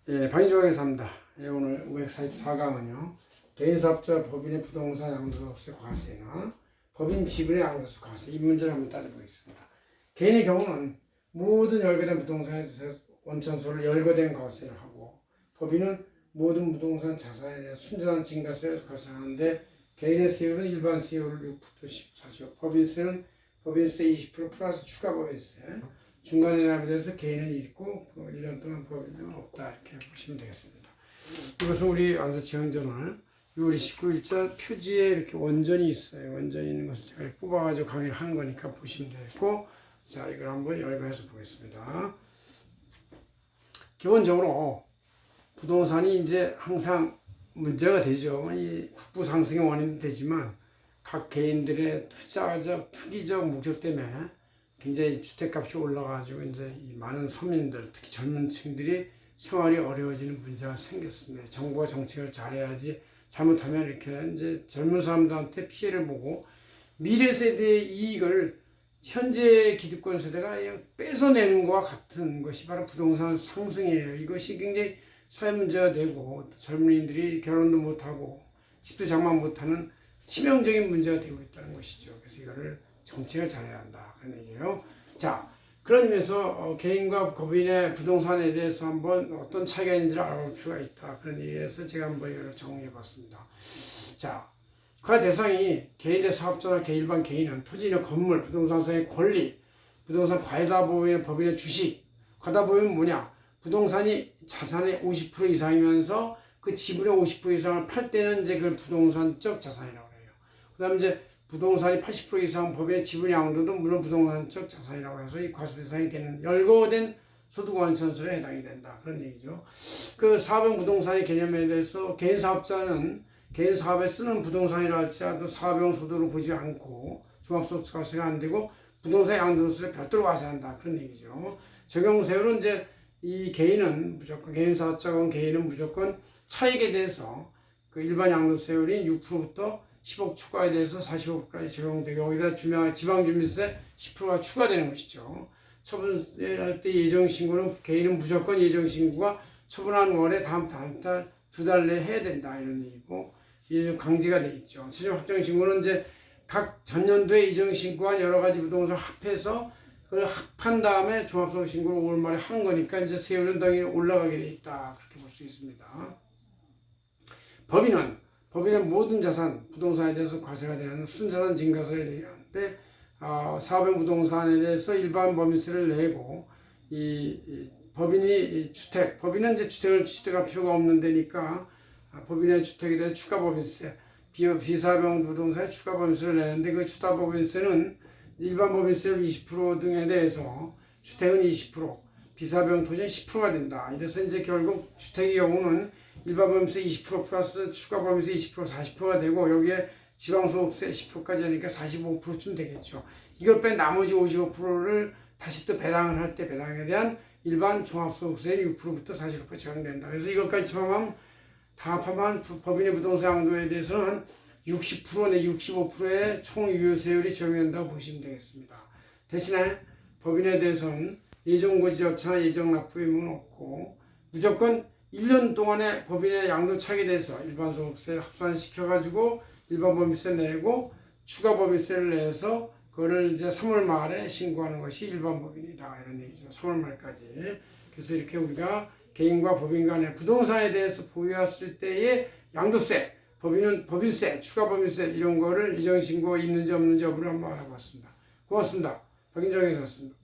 예, 박인종에서입니다. 예, 오늘 544강은요. 개인사업자 법인의 부동산 양도소득세 과세나 법인 지분의 양도소득 과세 이 문제를 한번 따져보겠습니다. 개인의 경우는 모든 열거된 부동산에 대해서 원천소를 열거된 과세를 하고, 법인은 모든 부동산 자산에 대해서 순자산 증가세를 과세하는데, 개인의 세율은 일반 세율을 6%, 14%, 법인세는 법인세 20% 플러스 추가 법인세, 중간에 납입해서 개인은 있고 1년 동안 법인은 없다, 이렇게 보시면 되겠습니다. 이것은 우리 안사지원전을 6월 29일자 표지에 이렇게 원전이 있어요. 원전이 있는 것을 제가 뽑아가지고 강의를 하는 거니까 보시면 되겠고, 자, 이걸 한번 열거해서 보겠습니다. 기본적으로 부동산이 이제 항상 문제가 되죠. 이 국부 상승의 원인이 되지만 각 개인들의 투자적, 투기적 목적 때문에 굉장히 주택값이 올라가지고 이제 이 많은 서민들, 특히 젊은 층들이 생활이 어려워지는 문제가 생겼습니다. 정부가 정책을 잘해야지, 잘못하면 이렇게 이제 젊은 사람들한테 피해를 보고 미래 세대의 이익을 현재 기득권 세대가 그냥 뺏어내는 것과 같은 것이 바로 부동산 상승이에요. 이것이 굉장히 사회 문제가 되고, 젊은이들이 결혼도 못하고 집도 장만 못하는 치명적인 문제가 되고 있다는 것이죠. 그래서 이거를 정책을 잘해야 한다, 그런 얘기예요. 자, 그런 의미에서 개인과 법인의 부동산에 대해서 한번 어떤 차이가 있는지를 알아볼 필요가 있다, 그런 얘기에서 제가 한번 이걸 정리해 봤습니다. 자, 그 대상이 개인의 사업자나 일반 개인은 토지나 건물, 부동산사의 권리, 부동산 과다보유의 법인의 주식. 과다보유는 뭐냐? 부동산이 자산의 50% 이상이면서 그 지분의 50% 이상을 팔 때는 이제 그걸 부동산적 자산이라고 해요. 그 다음에 이제 부동산이 80% 이상 법인의 지분 양도도 물론 부동산적 자산이라고 해서 이 과세 대상이 되는 열거된 소득 원천소에 해당이 된다, 그런 얘기죠. 그 사업용 부동산의 개념에 대해서 개인 사업자는 개인 사업에 쓰는 부동산이라 할지라도 사업용 소득으로 보지 않고 종합소득 과세가 안 되고 부동산 양도소득을 별도로 과세한다, 그런 얘기죠. 적용 세율은 이제 이 개인은 무조건, 개인 사업자건 개인은 무조건 차익에 대해서 그 일반 양도세율인 6%부터 10억 초과에 대해서 45%까지 적용되고, 여기다 지방주민세 10%가 추가되는 것이죠. 처분할 때 예정신고는 개인은 무조건 예정신고가 처분한 월에 다음 달 2달 내에 해야 된다, 이런 얘기고, 이게 강제가 돼 있죠. 최종 확정신고는 이제 각 전년도에 예정신고한 여러 가지 부동산을 합해서 그걸 합한 다음에 종합소득신고를 5월 말에 하는 거니까 이제 세율은 당연히 올라가게 돼 있다, 그렇게 볼 수 있습니다. 법인의 모든 자산, 부동산에 대해서 과세가 되는 순자산 증가세를 얘기하는데, 사업용 부동산에 대해서 일반 법인세를 내고, 법인이 주택, 법인은 이제 주택을 취득할 필요가 없는 데니까 법인의 주택에 대한 추가 법인세, 비사업용 부동산에 추가 법인세를 내는데, 그 추가 법인세는 일반 법인세율 20% 등에 대해서 주택은 20%, 비사업용 토지는 10%가 된다. 이래서 이제 결국 주택의 경우는 일반 법인세 20% 플러스 추가 법인세 20%, 40%가 되고, 여기에 지방소득세 10%까지 하니까 45%쯤 되겠죠. 이걸 뺀 나머지 55%를 다시 또 배당을 할 때 배당에 대한 일반 종합소득세 6%부터 40%까지 적용된다. 그래서 이것까지 다 합하면 법인의 부동산 양도에 대해서는 60% 내 65%의 총 유효세율이 적용된다고 보시면 되겠습니다. 대신에 법인에 대해서는 예정고지여차나 예정납부 의무는 없고, 무조건 1년 동안에 법인의 양도차익에 대해서 일반소득세 합산시켜가지고 일반 법인세 내고 추가 법인세를 내서 그거를 이제 3월 말에 신고하는 것이 일반 법인이다, 이런 얘기죠. 3월 말까지. 그래서 이렇게 우리가 개인과 법인 간의 부동산에 대해서 보유했을 때의 양도세, 법인은 법인세, 추가 법인세 이런 거를 이정신고 있는지 없는지 여부를 한번 알아봤습니다. 고맙습니다. 박인종이었습니다.